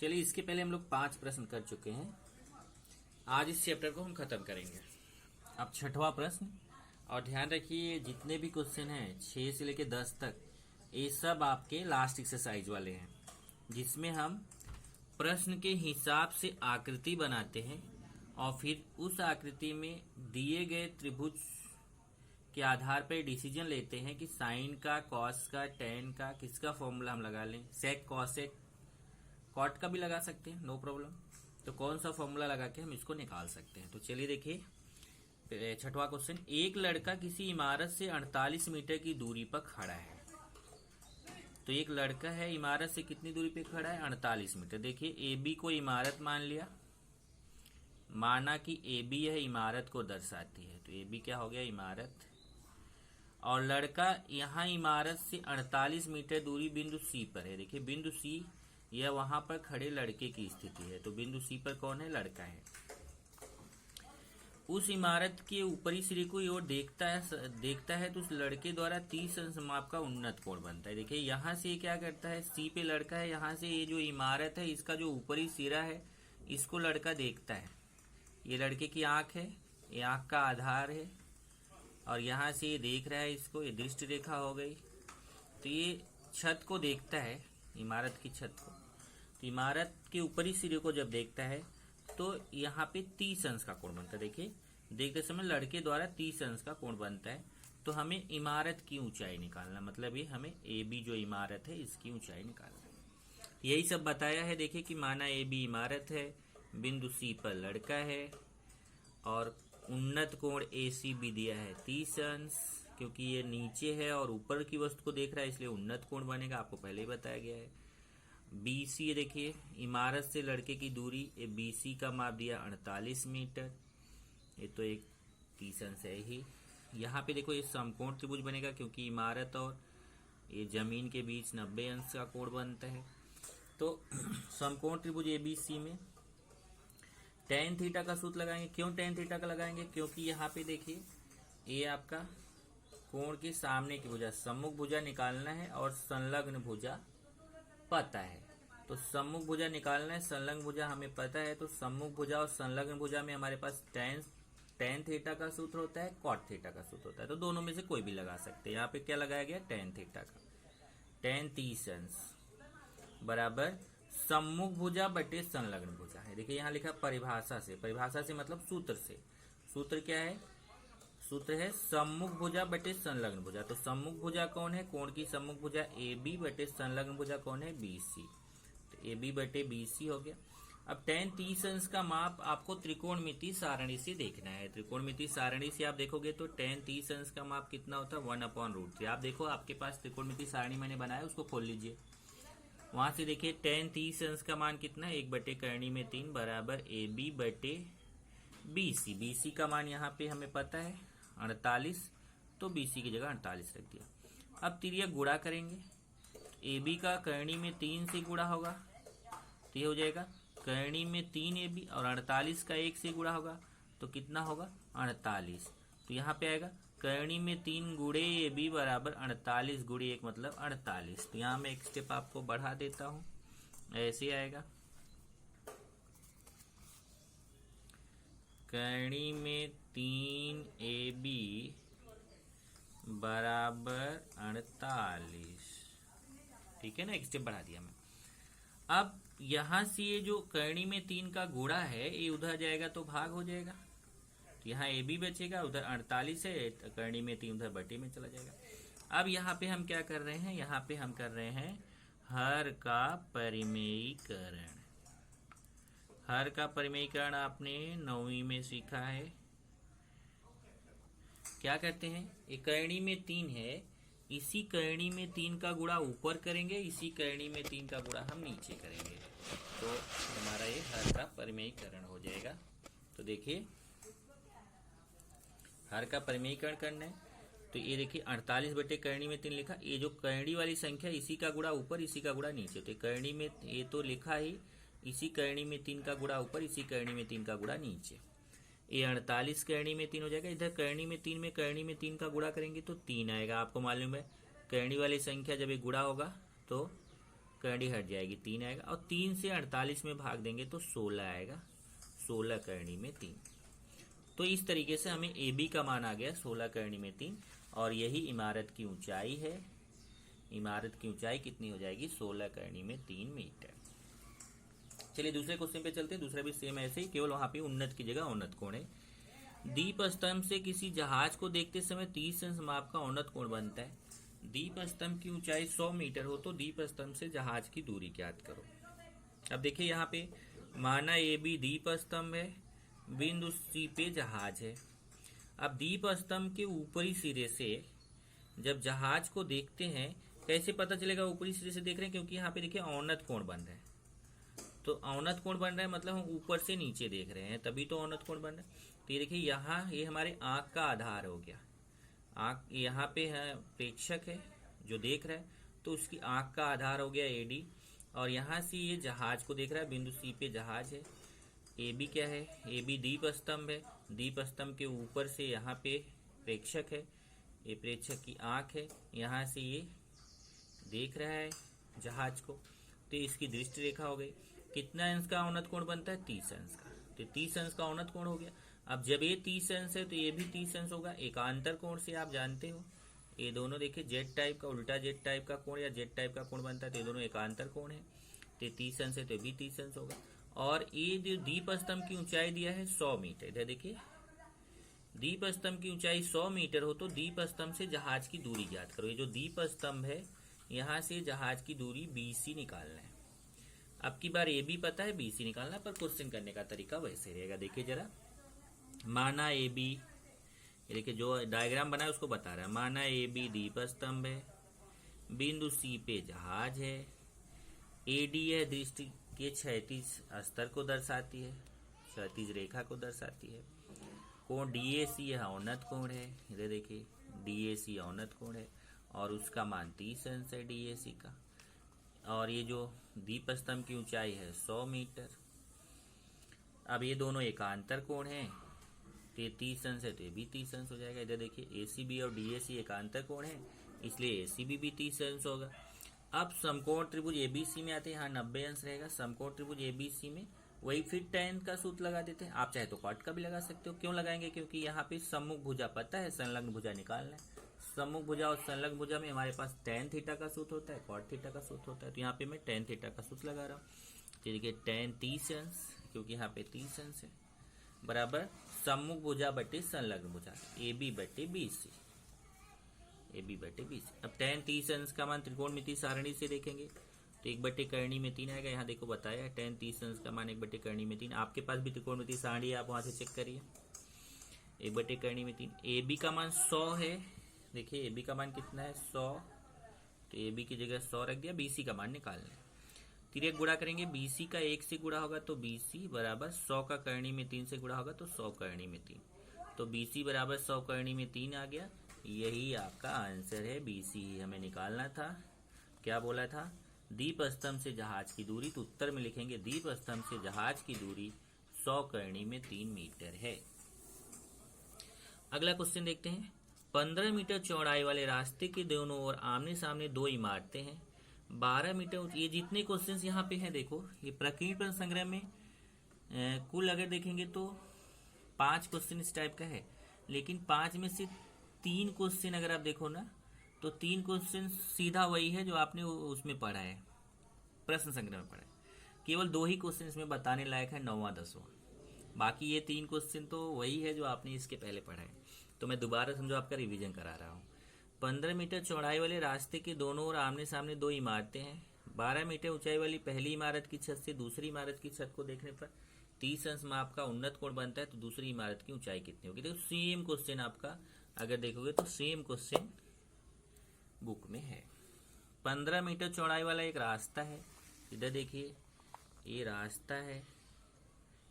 चलिए, इसके पहले हम लोग 5 प्रश्न कर चुके हैं। आज इस चैप्टर को हम खत्म करेंगे। अब 6वां प्रश्न, और ध्यान रखिए जितने भी क्वेश्चन हैं 6 से लेकर 10 तक, ये सब आपके लास्ट एक्सरसाइज वाले हैं, जिसमें हम प्रश्न के हिसाब से आकृति बनाते हैं और फिर उस आकृति में दिए गए त्रिभुज के आधार पर डिसीजन लेते हैं कि साइन का, कॉस का, टेन का किसका फॉर्मूला हम लगा लें। सेक, कॉसेक, कॉट का भी लगा सकते हैं, नो प्रॉब्लम। तो कौन सा फॉर्मूला लगा के हम इसको निकाल सकते हैं। तो चलिए देखिए 6वां क्वेश्चन, एक लड़का किसी इमारत से 48 मीटर की दूरी पर खड़ा है। तो एक लड़का है, इमारत से कितनी दूरी पे खड़ा है, 48 मीटर। देखिए ए बी को इमारत मान लिया, माना कि ए बी यह इमारत को दर्शाती है। तो ए बी क्या हो गया, इमारत। और लड़का यहाँ इमारत से 48 मीटर दूरी बिंदु सी पर है। देखिए बिंदु सी यह वहां पर खड़े लड़के की स्थिति है। तो बिंदु सी पर कौन है, लड़का है। उस इमारत के ऊपरी सिरे को ओर देखता है तो उस लड़के द्वारा 30 अंश माप का उन्नत कोण बनता है। देखिए यहाँ से क्या करता है, सी पे लड़का है, यहाँ से ये जो इमारत है इसका जो ऊपरी सिरा है इसको लड़का देखता है। ये लड़के की आंख है, ये आंख का आधार है, और यहाँ से ये देख रहा है इसको, ये दृष्टि रेखा हो गई। तो ये छत को देखता है, इमारत की छत को। तो इमारत के ऊपरी सिरे को जब देखता है तो यहाँ पे 30 अंश का कोण बनता है। देखिए देखते समय लड़के द्वारा 30 अंश का कोण बनता है। तो हमें इमारत की ऊंचाई निकालना, मतलब ये हमें ए बी जो इमारत है इसकी ऊंचाई निकालना। यही सब बताया है। देखिए कि माना ए बी इमारत है, बिंदु सी पर लड़का है, और उन्नत कोण ए सी भी दिया है 30 अंश, क्योंकि ये नीचे है और ऊपर की वस्तु को देख रहा है इसलिए उन्नत कोण बनेगा, आपको पहले ही बताया गया है। बी सी, देखिए इमारत से लड़के की दूरी, ये बी सी का माप दिया 48 मीटर, ये तो एक 30 अंश है ही। यहाँ पे देखो ये समकोण त्रिभुज बनेगा, क्योंकि इमारत और ये जमीन के बीच 90 अंश का कोण बनता है। तो समकोण त्रिभुज ए बी सी में टेन थीटा का सूत्र लगाएंगे। क्यों टेन थीटा का लगाएंगे, क्योंकि यहाँ पे देखिए ये आपका कोण के सामने की भुजा, सम्मुख भुजा निकालना है और संलग्न भुजा पता है। तो सम्मुख भुजा निकालना है, संलग्न भुजा हमें पता है। तो सम्मुख भुजा और संलग्न भुजा में हमारे पास टेन थीटा का सूत्र होता है, कॉट थीटा का सूत्र होता है। तो दोनों में से कोई भी लगा सकते हैं। यहाँ पे क्या लगाया गया, टेन थीटा का। टेन 30 अंश बराबर सम्मुख भुजा बटे संलग्न भुजा है। देखिए यहाँ लिखा परिभाषा से, परिभाषा से मतलब सूत्र से। सूत्र क्या है, सूत्र है सम्मुख भुजा बटे संलग्न भुजा। तो सम्मुख भुजा कौन है, कोण की सम्मुख भुजा ए बी बटे संलग्न भुजा कौन है, बी सी। तो ए बी बटे बी सी हो गया। अब टेन 30 अंश का माप आपको त्रिकोणमिति सारणी से देखना है। त्रिकोणमिति सारणी से आप देखोगे तो टेन 30 अंश का माप कितना होता है, 1/√3। आप देखो आपके पास त्रिकोणमिति सारणी मैंने बनाया, उसको खोल लीजिए। वहां से देखिए टेन 30 अंश का मान कितना है, 1/3 बराबर ए बी बटे बी सी। बी सी का मान यहाँ पे हमें पता है 48, तो बी सी की जगह 48 रख दिया। अब तिर्यक गुणा करेंगे। ए बी का करणी में 3 से गुणा होगा, तो ये हो जाएगा करणी में 3 ए बी, और 48 का 1 से गुणा होगा तो कितना होगा, 48। तो यहाँ पे आएगा करणी में 3 गुणे ए बी बराबर 48 गुणे 1 मतलब 48। तो यहाँ मैं एक स्टेप आपको बढ़ा देता हूँ, ऐसे आएगा करणी में 3 ए बी बराबर 48। ठीक है ना, एक स्टेप बढ़ा दिया मैं। अब यहां से ये जो करणी में 3 का गुणा है ये उधर जाएगा तो भाग हो जाएगा। तो यहाँ ए बी बचेगा, उधर 48 है, करणी में 3 उधर बटे में चला जाएगा। अब यहाँ पे हम क्या कर रहे हैं, यहाँ पे हम कर रहे हैं हर का परिमेयीकरण। हर का परिमेयीकरण आपने 9वीं में सीखा है। क्या करते हैं, ये करणी में 3 है, इसी करणी में 3 का गुणा ऊपर करेंगे, इसी करणी में 3 का गुणा हम नीचे करेंगे, तो हमारा ये हर का परिमेयीकरण हो जाएगा। तो देखिए हर का परिमेयीकरण करना है, तो ये देखिए 48 बटे करणी में 3 लिखा। ये जो करणी वाली संख्या इसी का गुणा ऊपर, इसी का गुणा नीचे। तो करणी में ये तो लिखा ही, इसी करणी में 3 का गुणा ऊपर, इसी करणी में 3 का गुणा नीचे। ये 48 करणी में 3 हो जाएगा। इधर करणी में 3 का गुणा करेंगे तो 3 आएगा। आपको मालूम है करणी वाली संख्या जब ये गुणा होगा तो करनी हट जाएगी, 3 आएगा, और 3 से 48 में भाग देंगे तो 16 आएगा, 16 करनी में 3। तो इस तरीके से हमें ए बी का मान आ गया 16 करनी में 3, और यही इमारत की ऊंचाई है। इमारत की ऊंचाई कितनी हो जाएगी, 16 करनी में 3 मीटर। चलिए दूसरे क्वेश्चन पे चलते हैं। दूसरा भी सेम ऐसे ही, केवल वहां पे उन्नत की जगह औन्नत कोण है। दीप स्तंभ से किसी जहाज को देखते समय 30 अंश माप का औन्नत कोण बनता है। दीप स्तंभ की ऊंचाई 100 मीटर हो तो दीप स्तंभ से जहाज की दूरी ज्ञात करो। अब देखिए यहाँ पे माना ए बी दीप स्तंभ है, बिंदु सी पे जहाज है। अब दीप स्तंभ के ऊपरी सिरे से जब जहाज को देखते हैं, कैसे पता चलेगा ऊपरी सिरे से देख रहे हैं, क्योंकि यहाँ पे देखिए औन्नत कोण बन रहा है। तो औन्नत कोण बन रहा है मतलब हम ऊपर से नीचे देख रहे हैं, तभी तो औन्नत कोण बन रहा है। तो ये देखिए यहाँ ये हमारे आंख का आधार हो गया। आंख यहाँ पे है, प्रेक्षक है जो देख रहा है, तो उसकी आंख का आधार हो गया एडी। और यहाँ से ये जहाज को देख रहा है, बिंदु सी पे जहाज है। ए बी क्या है, ए बी दीप स्तंभ है। दीप स्तंभ के ऊपर से यहाँ पे प्रेक्षक है, ये प्रेक्षक की आंख है। यहाँ से ये देख रहा है जहाज को, तो इसकी दृष्टि रेखा हो गई। कितना अंश का औन्नत कोण बनता है, 30 अंश का। तो 30 अंश का औन्नत कोण हो गया। अब जब ये 30 अंश है तो ये भी 30 अंश होगा। एकांतर कोण से आप जानते हो, ये दोनों देखिए जेड टाइप का उल्टा जेड टाइप का कोण या जेड टाइप का कोण बनता है, तो ये दोनों एकांतर कोण है। तो 30 अंश है तो भी 30 अंश होगा। और ये जो दीप स्तंभ की ऊंचाई दिया है 100 मीटर, इधर देखिए दीप स्तंभ की ऊंचाई 100 मीटर हो तो दीप स्तंभ से जहाज की दूरी ज्ञात करो। ये जो दीप स्तंभ है यहाँ से जहाज की दूरी BC निकालना है। अब की बार ए बी पता है, BC निकालना, पर क्वेश्चन करने का तरीका वैसे रहेगा। देखिए जरा, माना ए बी, देखिए जो डायग्राम बना है उसको बता रहा है। माना ए बी दीप स्तंभ है, बिंदु सी पे जहाज है, एडी है दृष्टि के क्षैतिज स्तर को दर्शाती है, क्षैतिज रेखा को दर्शाती है। कोण DAC है, औन्नत कोण है। इधर देखिए DAC औन्नत कोण है और उसका मान 30 अंश है DAC का। और ये जो दीप स्तंभ की ऊंचाई है 100 मीटर। अब ये दोनों एकांतर कोण हैं, तो ये 30 अंश है तो ये भी 30 अंश हो जाएगा। इधर देखिए ACB और DAC एकांतर कोण है, इसलिए ACB भी 30 अंश होगा। अब समकोण त्रिभुज ABC में आते हैं, यहाँ 90 अंश रहेगा। समकोण त्रिभुज ABC में वही फिर tan का सूत्र लगा देते हैं। आप चाहे तो cot का भी लगा सकते हो। क्यों लगाएंगे, क्योंकि यहाँ पे सम्मुख भुजा पता है, संलग्न भुजा निकालना है। सम्मुख भुजा और संलग्न भुजा में हमारे पास tan थीटा का सूत्र होता है, cot थीटा का सूत्र होता है। तो यहाँ पे मैं tan थीटा का सूत्र लगा रहा हूँ। तो देखिए tan 30 अंश, क्योंकि यहाँ पे 30 अंश है, बराबर सम्मुख भुजा बटे संलग्न भुजा AB बटे BC, AB बटे BC। अब tan 30 अंश का मान त्रिकोणमितीय सारणी से देखेंगे तो 1 करनी में 3 आएगा। यहाँ देखो बताया tan 30 अंश का मान 1 करनी में 3। आपके पास भी त्रिकोणमितीय सारणी है, आप वहां से चेक करिए। 1 करनी में 3। AB का मान 100 है, देखिए AB का मान कितना है 100, तो AB की जगह 100 रख दिया। BC का मान निकालना है, तिर्यक गुणा करेंगे। BC का 1 से गुणा होगा तो BC बराबर 100 का करनी में 3 से गुणा होगा तो 100 करनी में 3, तो BC बराबर 100 करनी में 3 आ गया। यही आपका आंसर है, BC ही हमें निकालना था। क्या बोला था, दीप स्तंभ से जहाज की दूरी, तो उत्तर में लिखेंगे दीप स्तंभ से जहाज की दूरी 100 करनी में 3 मीटर है। अगला क्वेश्चन देखते हैं। 15 मीटर चौड़ाई वाले रास्ते के दोनों ओर आमने सामने 2 इमारतें हैं। 12 मीटर, ये जितने क्वेश्चंस यहाँ पे हैं देखो, ये प्रकीर्णन प्रश्न संग्रह में कुल अगर देखेंगे तो 5 क्वेश्चन इस टाइप का है, लेकिन 5 में से 3 क्वेश्चन अगर आप देखो ना, तो 3 क्वेश्चन सीधा वही है जो आपने उसमें पढ़ा है, प्रश्न संग्रह में पढ़ा है। केवल 2 ही क्वेश्चन इसमें बताने लायक है, 9वां 10वां। बाकी ये 3 क्वेश्चन तो वही है जो आपने इसके पहले पढ़ा है। तो मैं दोबारा समझो आपका रिवीजन करा रहा हूँ। 15 मीटर चौड़ाई वाले रास्ते के दोनों ओर आमने सामने 2 इमारतें हैं। 12 मीटर ऊंचाई वाली पहली इमारत की छत से दूसरी इमारत की छत को देखने पर 30 अंश माप का उन्नत कोण बनता है, तो दूसरी इमारत की ऊंचाई कितनी होगी। देखो सेम क्वेश्चन आपका अगर देखोगे तो सेम क्वेश्चन बुक में है। 15 मीटर चौड़ाई वाला एक रास्ता है, इधर देखिए ये रास्ता है,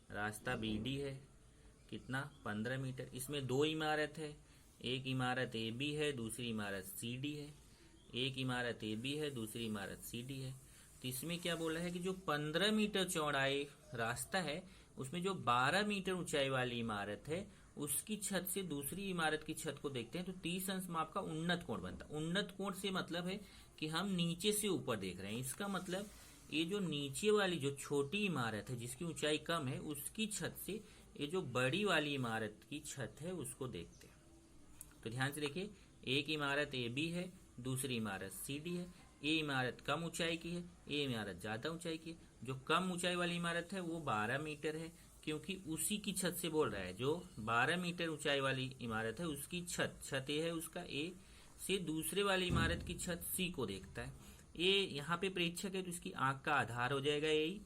रास्ता BD है, कितना 15 मीटर। इसमें 2 इमारत है, एक इमारत AB है, दूसरी इमारत CD है। एक इमारत AB है, दूसरी इमारत CD है। तो इसमें क्या बोला है कि जो 15 मीटर चौड़ाई रास्ता है उसमें जो 12 मीटर ऊंचाई वाली इमारत है उसकी छत से दूसरी इमारत की छत को देखते हैं तो 30 अंश माप का उन्नत कोण बनता है। उन्नत कोण से मतलब है कि हम नीचे से ऊपर देख रहे हैं। इसका मतलब ये जो नीचे वाली जो छोटी इमारत है जिसकी ऊंचाई कम है उसकी छत से ये जो बड़ी वाली इमारत की छत है उसको देखते हैं। तो ध्यान से देखिए, एक इमारत ए बी है, दूसरी इमारत सी डी है। ये इमारत कम ऊंचाई की है, ये इमारत ज्यादा ऊंचाई की है। जो कम ऊंचाई वाली इमारत है वो 12 मीटर है, क्योंकि उसी की छत से बोल रहा है। जो 12 मीटर ऊंचाई वाली इमारत है उसकी छत ए है, उसका ए से दूसरे वाली इमारत की छत सी को देखता है। ये यहाँ पे प्रेक्षक है तो इसकी आंख का आधार हो जाएगा यही,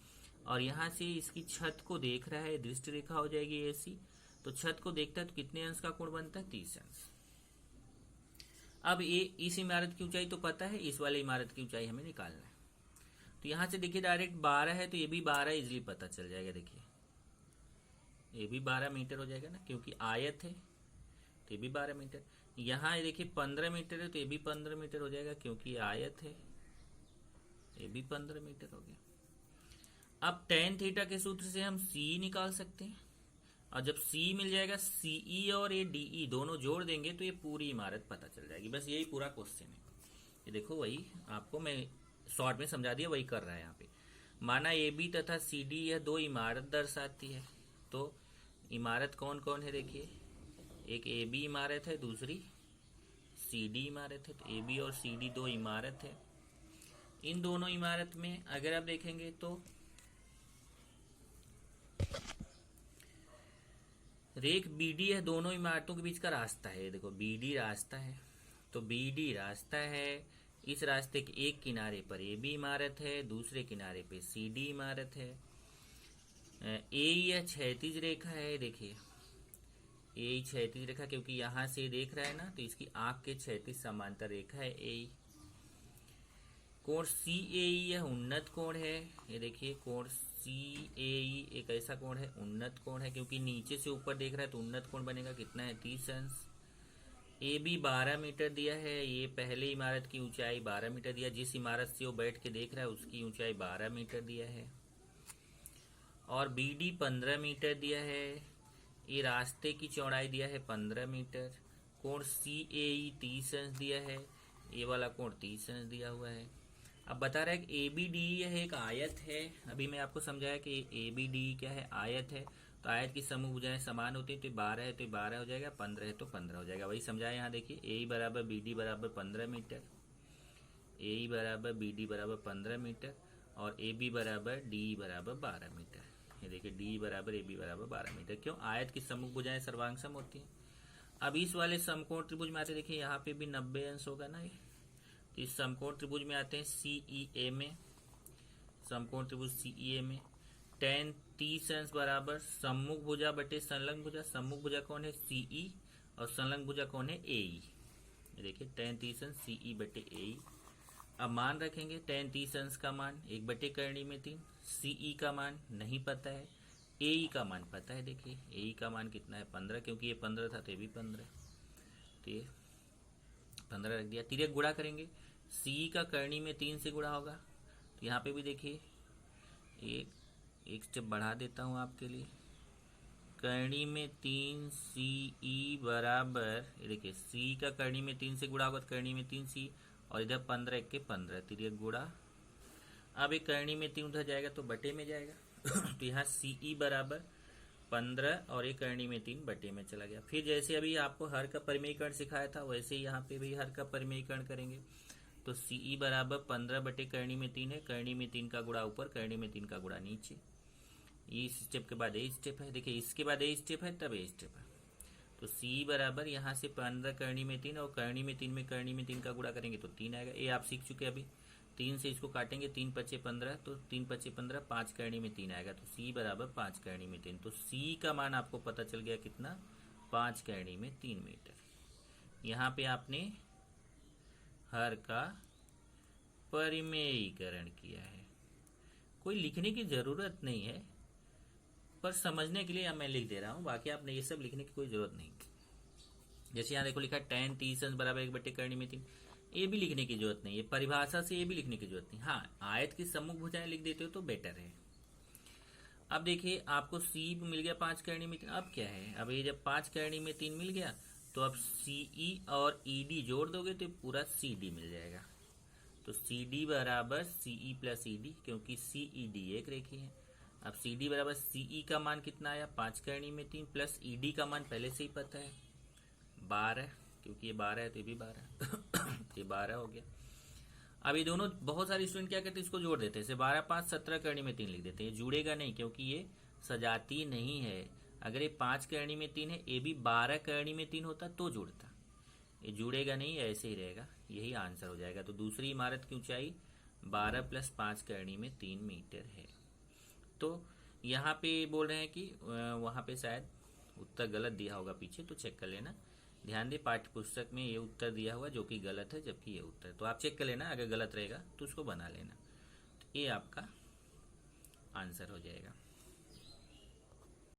और यहाँ से इसकी छत को देख रहा है, दृष्टि रेखा हो जाएगी ऐसी। तो छत को देखता है तो कितने अंश का कोण बनता है? 30 अंश। अब ये इस इमारत की ऊंचाई तो पता है, इस वाले इमारत की ऊंचाई हमें निकालना है। तो यहाँ से देखिए डायरेक्ट 12 है तो ये भी 12 इजिली पता चल जाएगा। देखिए ये भी 12 मीटर हो जाएगा ना, क्योंकि आयत है तो ये भी 12 मीटर। यहाँ देखिए 15 मीटर है तो ये भी 15 मीटर हो जाएगा, क्योंकि आयत है, ये भी 15 मीटर हो गया। अब tan थीटा के सूत्र से हम C निकाल सकते हैं, और जब C मिल जाएगा, CE और ये DE दोनों जोड़ देंगे तो ये पूरी इमारत पता चल जाएगी। बस यही पूरा क्वेश्चन है। ये देखो वही आपको मैं शॉर्ट में समझा दिया, वही कर रहा है यहाँ पे। माना AB तथा CD यह दो इमारत दर्शाती है। तो इमारत कौन कौन है देखिए, एक AB इमारत है, दूसरी CD इमारत है। तो AB और CD दो इमारत है। इन दोनों इमारत में अगर आप देखेंगे तो रेख BD है, दोनों इमारतों के बीच का रास्ता है। देखो BD रास्ता है, तो BD रास्ता है। इस रास्ते के एक किनारे पर AB इमारत है, दूसरे किनारे पे CD इमारत है। AE यह क्षैतिज रेखा है। देखिए AE क्षैतिज रेखा, क्योंकि यहाँ से देख रहा है ना, तो इसकी आंख के क्षैतिज समांतर रेखा है AE। कोण CAE यह उन्नत कोण है। ये देखिए कोण CAE एक ऐसा कोण है, उन्नत कोण है, क्योंकि नीचे से ऊपर देख रहा है तो उन्नत कोण बनेगा। कितना है? 30 अंश। AB 12 मीटर दिया है। ये पहले इमारत की ऊंचाई 12 मीटर दिया, जिस इमारत से वो बैठ के देख रहा है उसकी ऊंचाई 12 मीटर दिया है। और BD 15 मीटर दिया है। ये रास्ते की चौड़ाई दिया है 15 मीटर। कोण CAE 30 अंश दिया है। ये वाला कोण 30 अंश दिया हुआ है। अब बता रहा है कि ABD यह एक आयत है। अभी मैं आपको समझाया कि ABD क्या है? आयत है। तो आयत की समूह भुजाएं समान होती है, तो 12 है तो 12 हो जाएगा, 15 है तो 15 हो जाएगा। वही समझाया यहाँ देखिए, AE बराबर BD बराबर 15 मीटर, AE बराबर BD बराबर 15 मीटर, और AB बराबर DE बराबर 12 मीटर। ये देखिए DE बराबर AB बराबर 12 मीटर। क्यों? आयत की समूह भुजाएं सर्वांग सम होती है। अब इस वाले समकोण त्रिभुज में आते देखिए, यहाँ पे भी 90 अंश होगा ना। ये तो इस समकोण त्रिभुज में आते हैं CEA में, समकोण त्रिभुज CEA में tan 30 अंश बराबर सम्मुख भुजा बटे संलग्न भुजा। सम्मुख भुजा कौन है? CE, और संलग्न भुजा कौन है? AE। देखिए tan 30 अंश CE बटे AE। अब मान रखेंगे tan 30 अंश का मान 1 बटे करणी में 3, CE का मान नहीं पता है, AE का मान पता है। देखिए AE का मान कितना है? 15, क्योंकि ये 15 था तो ये भी 15, तो ये 15 रख दिया। तिर्यक गुणा करेंगे, CE का करणी में 3 से गुणा होगा। तो यहाँ पे भी देखिए एक स्टेप बढ़ा देता हूँ आपके लिए। करणी में 3 CE बराबर, ये देखिए CE का करणी में 3 से गुणा होगा तो करणी में 3 CE, और इधर 15 1 के 15, तिर्यक गुणा। अब एक करणी में 3 उधर जाएगा तो बटे में जाएगा। तो यहाँ CE बराबर 15 और एक करणी में 3 बटे में चला गया। फिर जैसे अभी आपको हर का परिमेयीकरण सिखाया था, वैसे ही यहाँ पे भी हर का परिमेयीकरण करेंगे। तो CE बराबर 15 बटे करणी में 3 है, करणी में 3 का गुणा ऊपर, करणी में 3 का गुणा नीचे। इस स्टेप के बाद ये स्टेप है। देखिए इसके बाद ये स्टेप है, तब ये स्टेप है। तो CE बराबर यहाँ से 15 करणी में 3, और करणी में 3 में करणी में 3 का गुणा करेंगे तो 3 आएगा। ये आप सीख चुके अभी। 3 से इसको काटेंगे, 3 पचे 15, तो 3 पचे 15, 5 करणी में 3 आएगा। तो CE बराबर 5 करणी में 3। तो CE का मान आपको पता चल गया कितना? 5 करणी में 3 मीटर। यहाँ पे आपने हर का परिमेयीकरण किया है। कोई लिखने की जरूरत नहीं है, पर समझने के लिए मैं लिख दे रहा हूँ, बाकी आपने ये सब लिखने की कोई जरूरत नहीं। जैसे यहाँ देखो लिखा tan 30 अंश बराबर 1 बटे करणी में 3, ये भी लिखने की जरूरत नहीं है, परिभाषा से ये भी लिखने की जरूरत नहीं। हाँ, आयत की सम्मुख भुजाएं लिख देते हो तो बेटर है। अब देखिए आपको C मिल गया 5 करणी में 3। अब क्या है? अब ये जब 5 करणी में 3 मिल गया तो अब CE और ED जोड़ दोगे तो पूरा CD मिल जाएगा। तो सी डी बराबर सीई प्लस ई डी, क्योंकि सीई डी एक रेखी है। अब सी डी बराबर सीई का मान कितना आया, 5 करनी में 3, प्लस ई डी का मान पहले से ही पता है 12, क्योंकि ये 12 है तो ये भी 12 ये 12 हो गया। अब ये दोनों बहुत सारे स्टूडेंट क्या करते हैं, इसको जोड़ देते हैं, जैसे 12 5 17 करनी में 3 लिख देते हैं। ये जुड़ेगा नहीं क्योंकि ये सजाती नहीं है। अगर ये 5 करनी में 3 है, ये भी 12 करनी में 3 होता तो जुड़ता, ये जुड़ेगा नहीं, ऐसे ही रहेगा। यही आंसर हो जाएगा। तो दूसरी इमारत की ऊंचाई 12 + 5 करनी में 3 मीटर है। तो यहाँ पे बोल रहे हैं कि वहाँ पे शायद उत्तर गलत दिया होगा पीछे, तो चेक कर लेना। ध्यान दे, पाठ्य पुस्तक में ये उत्तर दिया हुआ जो कि गलत है, जबकि ये उत्तर, तो आप चेक कर लेना, अगर गलत रहेगा तो उसको बना लेना। तो ये आपका आंसर हो जाएगा।